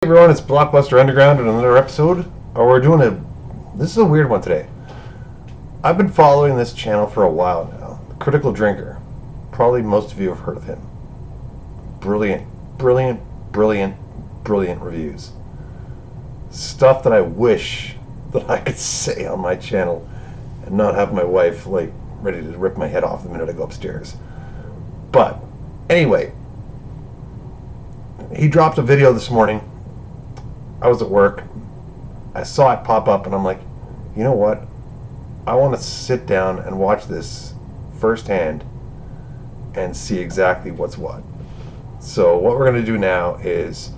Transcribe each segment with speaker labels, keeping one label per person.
Speaker 1: Everyone, it's Blockbuster Underground and another episode. This is a weird one today. I've been following this channel for a while now. The Critical Drinker. Probably most of you have heard of him. Brilliant reviews. Stuff that I wish that I could say on my channel and not have my wife ready to rip my head off the minute I go upstairs. But anyway, he dropped a video this morning. I was at work. I saw it pop up and I'm like, you know what? I want to sit down and watch this firsthand and see exactly what's what. So what we're going to do now is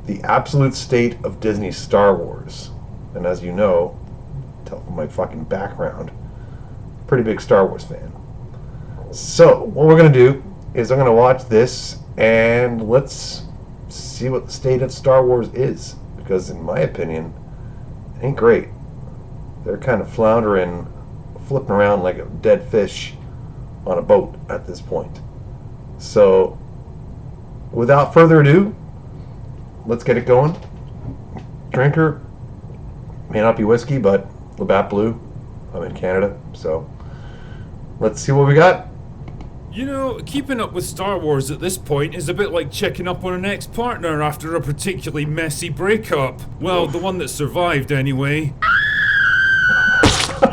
Speaker 1: the absolute state of Disney's Star Wars. And as you know, tell from my fucking background, pretty big Star Wars fan. So what we're going to do is I'm going to watch this and let's see what the state of Star Wars is. Because in my opinion, it ain't great. They're kind of floundering, flipping around like a dead fish on a boat at this point. So, without further ado, let's get it going. Drinker, may not be whiskey, but Labatt Blue. I'm in Canada, so let's see what we got.
Speaker 2: You know, keeping up with Star Wars at this point is a bit like checking up on an ex-partner after a particularly messy breakup. Well, the one that survived anyway.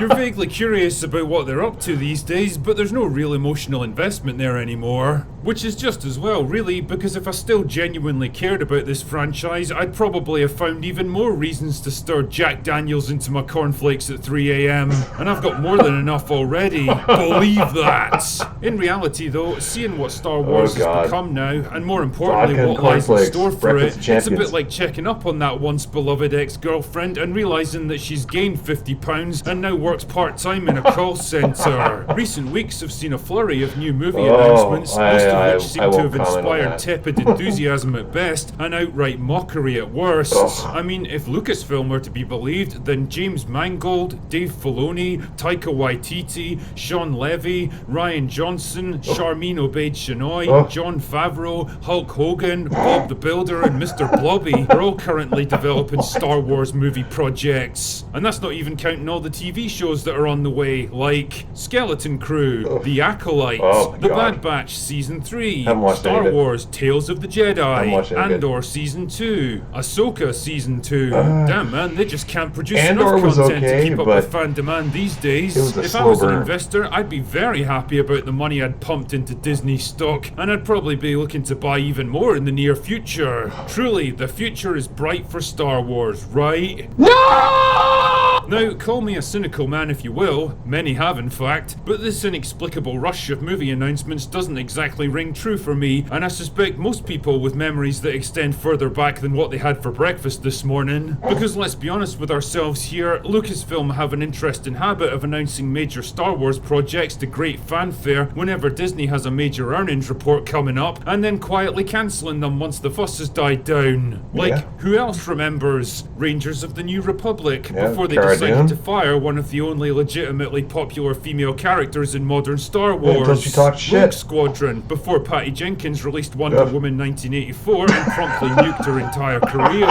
Speaker 2: You're vaguely curious about what they're up to these days, but there's no real emotional investment there anymore. Which is just as well, really, because if I still genuinely cared about this franchise, I'd probably have found even more reasons to stir Jack Daniels into my cornflakes at 3 a.m. And I've got more than enough already. Believe that! In reality, though, seeing what Star Wars has become now, and more importantly, what lies in store for it, it's a bit like checking up on that once beloved ex-girlfriend and realising that she's gained 50 pounds and now works part-time in a call centre. Recent weeks have seen a flurry of new movie announcements, most of which seem to have inspired tepid enthusiasm at best and outright mockery at worst. I mean, if Lucasfilm were to be believed, then James Mangold, Dave Filoni, Taika Waititi, Sean Levy, Rian Johnson, Sharmeen Obaid-Chinoy, Jon Favreau, Hulk Hogan, Bob the Builder and Mr. Blobby are all currently developing Star Wars movie projects. And that's not even counting all the TV shows that are on the way, like Skeleton Crew, The Acolyte, The Bad Batch Season 3, Star Wars Tales of the Jedi, Andor Season 2, Ahsoka Season 2. Damn man, they just can't produce enough content to keep up with fan demand these days. If I was an investor, I'd be very happy about the money I'd pumped into Disney stock, and I'd probably be looking to buy even more in the near future. Truly, the future is bright for Star Wars, right? No! Now, call me a cynical man if you will, many have in fact, but this inexplicable rush of movie announcements doesn't exactly ring true for me, and I suspect most people with memories that extend further back than what they had for breakfast this morning. Because let's be honest with ourselves here, Lucasfilm have an interesting habit of announcing major Star Wars projects to great fanfare whenever Disney has a major earnings report coming up, and then quietly cancelling them once the fuss has died down. Who else remembers Rangers of the New Republic before they decided to fire one of the only legitimately popular female characters in modern Star Wars, Rogue Squadron, before Patty Jenkins released Wonder Woman 1984 and promptly nuked her entire career,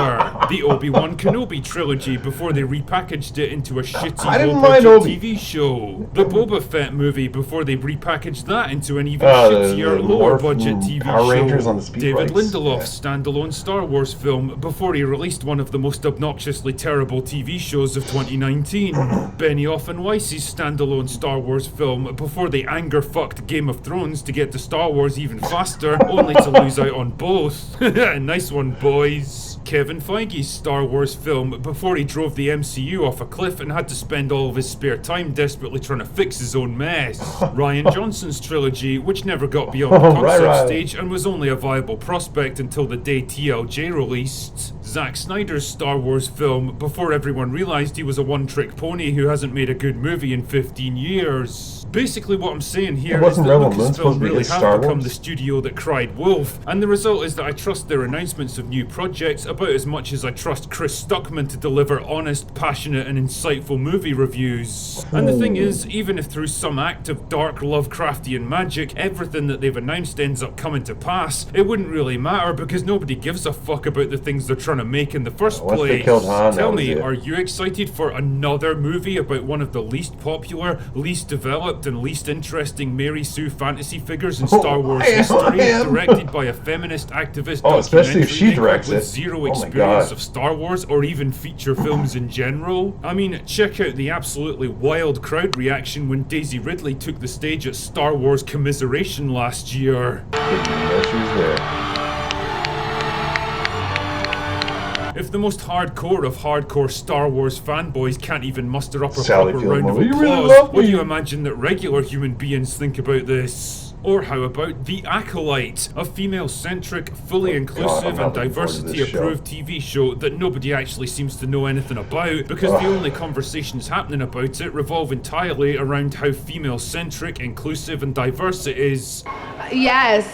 Speaker 2: the Obi-Wan Kenobi trilogy before they repackaged it into a shitty low-budget TV show, the Boba Fett movie before they repackaged that into an even shittier, lower-budget TV show, David Lindelof's standalone Star Wars film before he released one of the most obnoxiously terrible TV shows of 2019, Benioff and Weiss's standalone Star Wars film before they anger-fucked Game of Thrones to get to Star Wars even faster, only to lose out on both. Nice one, boys. Kevin Feige's Star Wars film before he drove the MCU off a cliff and had to spend all of his spare time desperately trying to fix his own mess. Rian Johnson's trilogy, which never got beyond the concept stage and was only a viable prospect until the day TLJ released. Zack Snyder's Star Wars film before everyone realised he was a one-trick pony who hasn't made a good movie in 15 years. Basically what I'm saying here is that Lucasfilm really have become the studio that cried wolf, and the result is that I trust their announcements of new projects about as much as I trust Chris Stuckman to deliver honest, passionate, and insightful movie reviews. And the thing is, even if through some act of dark Lovecraftian magic, everything that they've announced ends up coming to pass, it wouldn't really matter because nobody gives a fuck about the things they're trying to make in the first
Speaker 1: Once
Speaker 2: place.
Speaker 1: they killed Han,
Speaker 2: Tell
Speaker 1: that was
Speaker 2: me,
Speaker 1: it.
Speaker 2: are you excited for another movie about one of the least popular, least developed, and least interesting Mary Sue fantasy figures in Star Wars history, directed by a feminist activist
Speaker 1: especially if she
Speaker 2: documentary maker
Speaker 1: directs
Speaker 2: with
Speaker 1: it.
Speaker 2: zero
Speaker 1: Oh my
Speaker 2: experience
Speaker 1: God.
Speaker 2: of Star Wars or even feature films in general? I mean, check out the absolutely wild crowd reaction when Daisy Ridley took the stage at Star Wars Commiseration last year.
Speaker 1: Didn't even know she was there.
Speaker 2: If the most hardcore of hardcore Star Wars fanboys can't even muster up a
Speaker 1: Sally
Speaker 2: proper
Speaker 1: Field
Speaker 2: round of
Speaker 1: moment.
Speaker 2: applause,
Speaker 1: You really love
Speaker 2: what do
Speaker 1: me.
Speaker 2: you imagine that regular human beings think about this? Or how about The Acolyte, a female-centric, fully inclusive
Speaker 1: I'm
Speaker 2: and
Speaker 1: not looking forward to this
Speaker 2: diversity-approved TV show that nobody actually seems to know anything about because the only conversations happening about it revolve entirely around how female-centric, inclusive and diverse it is.
Speaker 3: Yes.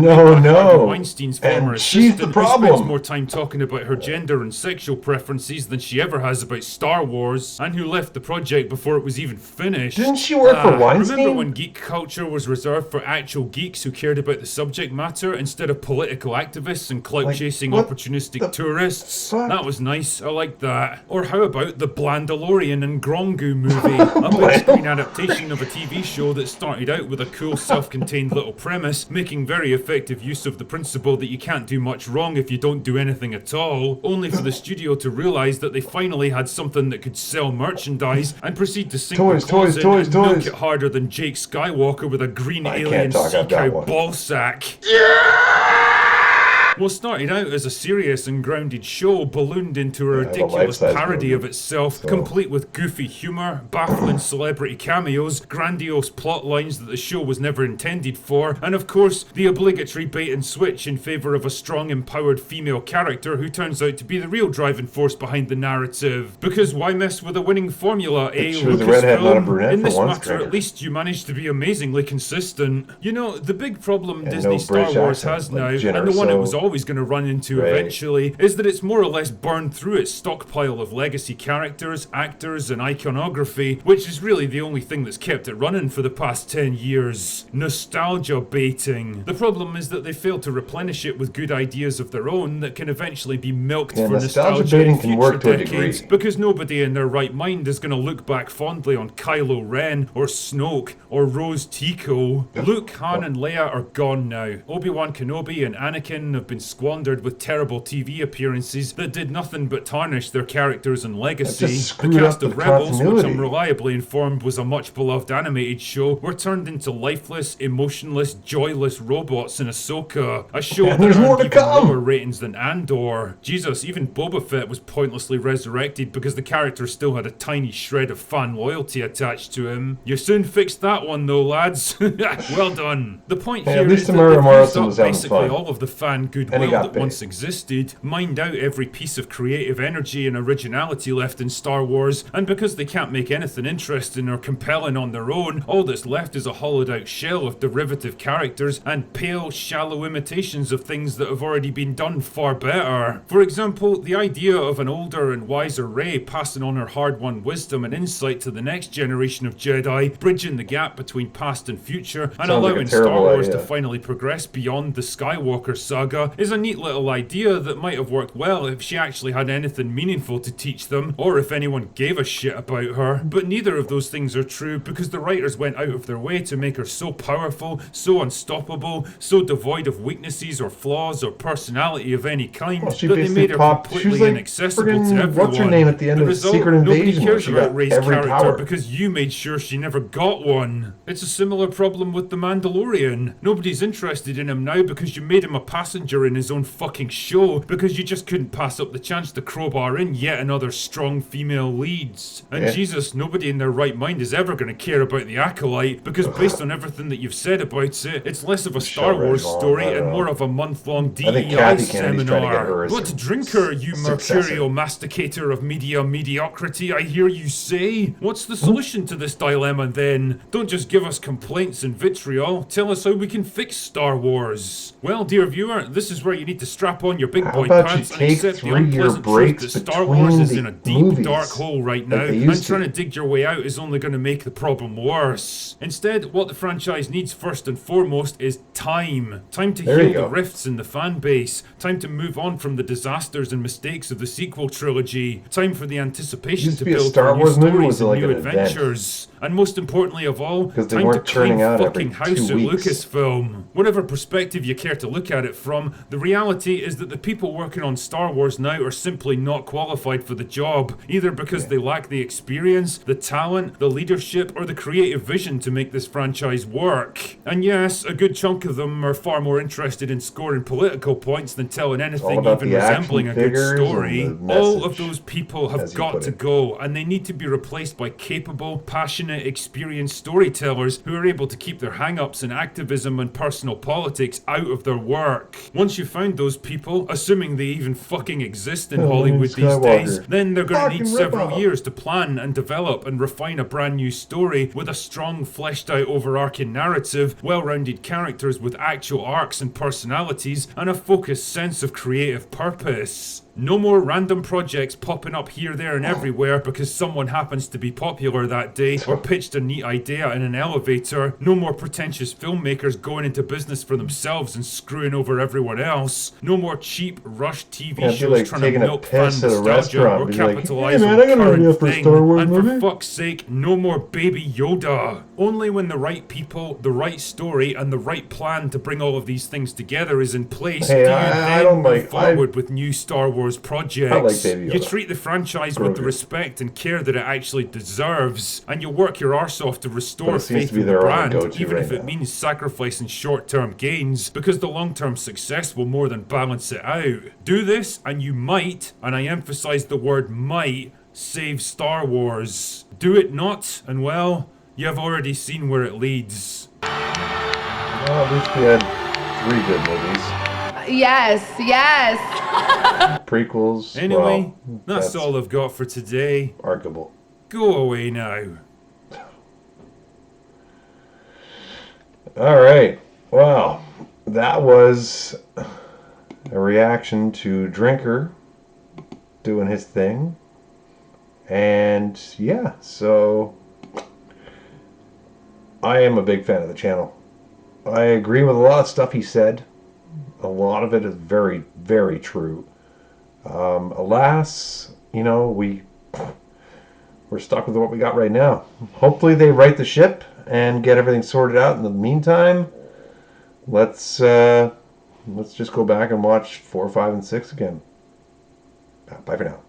Speaker 1: No,
Speaker 2: Harvey
Speaker 1: no.
Speaker 2: Weinstein's former
Speaker 1: And she's
Speaker 2: assistant
Speaker 1: the
Speaker 2: who spends
Speaker 1: problem.
Speaker 2: more time talking about her gender and sexual preferences than she ever has about Star Wars, and who left the project before it was even finished.
Speaker 1: Didn't she work for Weinstein?
Speaker 2: Remember when geek culture was reserved for actual geeks who cared about the subject matter instead of political activists and clout-chasing
Speaker 1: what
Speaker 2: opportunistic
Speaker 1: the
Speaker 2: tourists?
Speaker 1: fuck?
Speaker 2: That was nice, I liked that. Or how about the Blandalorian and Grongu movie, a big-screen adaptation of a TV show that started out with a cool self-contained little premise, making very effective use of the principle that you can't do much wrong if you don't do anything at all, only for the studio to realise that they finally had something that could sell merchandise and proceed to sink
Speaker 1: Toys,
Speaker 2: the claws in
Speaker 1: toys,
Speaker 2: and milk
Speaker 1: toys.
Speaker 2: it harder than Jake Skywalker with a green
Speaker 1: I
Speaker 2: alien
Speaker 1: can't talk,
Speaker 2: sea
Speaker 1: I've got
Speaker 2: cow
Speaker 1: one.
Speaker 2: ball sack. What started out as a serious and grounded show ballooned into a
Speaker 1: I have a
Speaker 2: ridiculous
Speaker 1: life-size
Speaker 2: parody
Speaker 1: movie,
Speaker 2: of itself,
Speaker 1: so-
Speaker 2: complete with goofy humour, baffling celebrity cameos, grandiose plot lines that the show was never intended for, and of course, the obligatory bait and switch in favour of a strong, empowered female character who turns out to be the real driving force behind the narrative. Because why mess with a winning formula, eh,
Speaker 1: She was a redhead, not a
Speaker 2: Lucasfilm?
Speaker 1: brunette
Speaker 2: In
Speaker 1: for
Speaker 2: this
Speaker 1: once,
Speaker 2: matter,
Speaker 1: Drinker.
Speaker 2: at least you managed to be amazingly consistent. You know, the big problem
Speaker 1: And
Speaker 2: Disney
Speaker 1: no
Speaker 2: Star
Speaker 1: British
Speaker 2: Wars
Speaker 1: accent,
Speaker 2: has
Speaker 1: like
Speaker 2: now,
Speaker 1: Jenner,
Speaker 2: and the one it
Speaker 1: so-
Speaker 2: was always going to run into
Speaker 1: Right.
Speaker 2: eventually, is that it's more or less burned through its stockpile of legacy characters, actors, and iconography, which is really the only thing that's kept it running for the past 10 years. Nostalgia baiting. The problem is that they failed to replenish it with good ideas of their own that can eventually be milked
Speaker 1: Yeah,
Speaker 2: for
Speaker 1: nostalgia
Speaker 2: nostalgia
Speaker 1: baiting
Speaker 2: in
Speaker 1: can
Speaker 2: future
Speaker 1: work to a
Speaker 2: decades,
Speaker 1: degree.
Speaker 2: because nobody in their right mind is going to look back fondly on Kylo Ren, or Snoke, or Rose Tico. Luke, Han, and Leia are gone now. Obi-Wan Kenobi and Anakin have been squandered with terrible TV appearances that did nothing but tarnish their characters and legacy.
Speaker 1: just
Speaker 2: The
Speaker 1: screwed
Speaker 2: cast
Speaker 1: up
Speaker 2: of
Speaker 1: the
Speaker 2: Rebels, which
Speaker 1: continuity.
Speaker 2: I'm reliably informed was a much beloved animated show, were turned into lifeless, emotionless, joyless robots in Ahsoka. A show
Speaker 1: And
Speaker 2: that
Speaker 1: there's more
Speaker 2: earned
Speaker 1: to
Speaker 2: even
Speaker 1: come.
Speaker 2: lower ratings than Andor. Jesus, even Boba Fett was pointlessly resurrected because the character still had a tiny shred of fan loyalty attached to him. You soon fixed that one though, lads. Well done. The point
Speaker 1: Hey,
Speaker 2: here
Speaker 1: at least
Speaker 2: is that
Speaker 1: Tamara
Speaker 2: they've used
Speaker 1: Morrison
Speaker 2: up
Speaker 1: was having
Speaker 2: basically
Speaker 1: fun.
Speaker 2: all of the fan
Speaker 1: And he
Speaker 2: goodwill
Speaker 1: got
Speaker 2: that
Speaker 1: paid.
Speaker 2: once existed, mined out every piece of creative energy and originality left in Star Wars, and because they can't make anything interesting or compelling on their own, all that's left is a hollowed out shell of derivative characters and pale, shallow imitations of things that have already been done far better. For example, the idea of an older and wiser Rey passing on her hard-won wisdom and insight to the next generation of Jedi, bridging the gap between past and future, and
Speaker 1: Sounds like a
Speaker 2: allowing Star
Speaker 1: terrible
Speaker 2: Wars
Speaker 1: idea.
Speaker 2: to finally progress beyond the Skywalker saga, is a neat little idea that might have worked well if she actually had anything meaningful to teach them, or if anyone gave a shit about her. But neither of those things are true because the writers went out of their way to make her so powerful, so unstoppable, so devoid of weaknesses or flaws or personality of any kind
Speaker 1: Well, she
Speaker 2: that they
Speaker 1: basically
Speaker 2: made her
Speaker 1: popped- she
Speaker 2: completely
Speaker 1: was like
Speaker 2: inaccessible
Speaker 1: friggin'
Speaker 2: to everyone.
Speaker 1: what's her name at the end of
Speaker 2: result,
Speaker 1: Secret
Speaker 2: nobody
Speaker 1: Invasion, where
Speaker 2: cares
Speaker 1: she
Speaker 2: about
Speaker 1: got
Speaker 2: Rey's
Speaker 1: every
Speaker 2: character
Speaker 1: power.
Speaker 2: because you made sure she never got one. It's a similar problem with the Mandalorian. Nobody's interested in him now because you made him a passenger in his own fucking show because you just couldn't pass up the chance to crowbar in yet another strong female leads. And
Speaker 1: Yeah.
Speaker 2: Jesus, nobody in their right mind is ever going to care about the Acolyte because based on everything that you've said about it, it's less of a Star
Speaker 1: Show
Speaker 2: Wars
Speaker 1: right on,
Speaker 2: story
Speaker 1: I don't
Speaker 2: and
Speaker 1: know.
Speaker 2: more of a month-long
Speaker 1: I think
Speaker 2: DEI
Speaker 1: Kathy Kennedy's trying to get
Speaker 2: seminar.
Speaker 1: her as
Speaker 2: But
Speaker 1: her
Speaker 2: Drinker, you
Speaker 1: successor.
Speaker 2: mercurial masticator of media mediocrity, I hear you say. What's the solution to this dilemma then? Don't just give us complaints and vitriol, tell us how we can fix Star Wars. Well, dear viewer, this is where you need to strap on your big
Speaker 1: How
Speaker 2: boy
Speaker 1: about you
Speaker 2: pants and
Speaker 1: take
Speaker 2: accept the
Speaker 1: 3-year
Speaker 2: unpleasant truth
Speaker 1: breaks
Speaker 2: that Star Wars
Speaker 1: between
Speaker 2: is
Speaker 1: the
Speaker 2: in a deep,
Speaker 1: movies
Speaker 2: dark hole right now,
Speaker 1: like they
Speaker 2: and
Speaker 1: used
Speaker 2: trying
Speaker 1: to?
Speaker 2: to dig your way out is only going to make the problem worse. Instead, what the franchise needs first and foremost is time. Time to
Speaker 1: There you
Speaker 2: heal the
Speaker 1: go.
Speaker 2: rifts in the fan base. Time to move on from the disasters and mistakes of the sequel trilogy. Time for the anticipation
Speaker 1: Used
Speaker 2: to
Speaker 1: to be a
Speaker 2: build for
Speaker 1: Star
Speaker 2: new
Speaker 1: Wars movie
Speaker 2: stories
Speaker 1: was
Speaker 2: and
Speaker 1: like
Speaker 2: new
Speaker 1: an event
Speaker 2: adventures. And most importantly of all,
Speaker 1: because they
Speaker 2: time to
Speaker 1: weren't
Speaker 2: clean
Speaker 1: churning out
Speaker 2: fucking
Speaker 1: every
Speaker 2: house
Speaker 1: 2
Speaker 2: at
Speaker 1: weeks.
Speaker 2: Lucasfilm. Whatever perspective you care to look at it from, the reality is that the people working on Star Wars now are simply not qualified for the job, either because they lack the experience, the talent, the leadership, or the creative vision to make this franchise work. And yes, a good chunk of them are far more interested in scoring political points than telling
Speaker 1: All
Speaker 2: anything
Speaker 1: about
Speaker 2: even
Speaker 1: the action
Speaker 2: resembling a good
Speaker 1: figures
Speaker 2: story.
Speaker 1: and the
Speaker 2: All of
Speaker 1: message,
Speaker 2: those people have
Speaker 1: as you
Speaker 2: got
Speaker 1: put
Speaker 2: to
Speaker 1: it.
Speaker 2: go, and they need to be replaced by capable, passionate, experienced storytellers who are able to keep their hang-ups in activism and personal politics out of their work. Once you've found those people, assuming they even fucking exist in Hollywood these days, then they're going to need
Speaker 1: Fucking
Speaker 2: several
Speaker 1: rip-off.
Speaker 2: years to plan and develop and refine a brand new story with a strong, fleshed out, overarching narrative, well-rounded characters with actual arcs and personalities, and a focused sense of creative purpose. No more random projects popping up here, there, and everywhere because someone happens to be popular that day or pitched a neat idea in an elevator. No more pretentious filmmakers going into business for themselves and screwing over everyone else. No more cheap, rushed TV
Speaker 1: Yeah, it'd be
Speaker 2: shows
Speaker 1: like
Speaker 2: trying to
Speaker 1: taking a
Speaker 2: milk fan
Speaker 1: piss at a
Speaker 2: nostalgia
Speaker 1: restaurant.
Speaker 2: or
Speaker 1: Be like,
Speaker 2: capitalize
Speaker 1: "Hey, man,
Speaker 2: on
Speaker 1: I got an
Speaker 2: current
Speaker 1: idea for a
Speaker 2: thing."
Speaker 1: Star Wars
Speaker 2: And
Speaker 1: movie.
Speaker 2: for fuck's sake, no more Baby Yoda. Only when the right people, the right story, and the right plan to bring all of these things together is in place
Speaker 1: Hey,
Speaker 2: do you
Speaker 1: I
Speaker 2: then
Speaker 1: don't
Speaker 2: move
Speaker 1: like-
Speaker 2: forward with new Star Wars projects.
Speaker 1: I like Baby
Speaker 2: You
Speaker 1: Yoda.
Speaker 2: treat the franchise with the
Speaker 1: Grogu.
Speaker 2: respect and care that it actually deserves, and you work your arse off to
Speaker 1: But
Speaker 2: restore
Speaker 1: it seems
Speaker 2: faith
Speaker 1: to be
Speaker 2: in the
Speaker 1: their only
Speaker 2: brand,
Speaker 1: go-to
Speaker 2: even
Speaker 1: right
Speaker 2: if it
Speaker 1: now.
Speaker 2: means sacrificing short-term gains, because the long-term success will more than balance it out. Do this, and you might, and I emphasize the word might, save Star Wars. Do it not, and well, you have already seen where it leads.
Speaker 1: Well, at least we had 3 good movies.
Speaker 3: Yes, yes.
Speaker 1: Prequels.
Speaker 2: Anyway,
Speaker 1: well,
Speaker 2: that's all I've got for today.
Speaker 1: arguable.
Speaker 2: Go away now.
Speaker 1: All right. Well, that was a reaction to Drinker doing his thing. And yeah, so I am a big fan of the channel. I agree with a lot of stuff he said. A lot of it is very, very true. Alas, we're stuck with what we got right now. Hopefully they right the ship and get everything sorted out. In the meantime, let's just go back and watch 4, 5, and 6 again. Bye for now.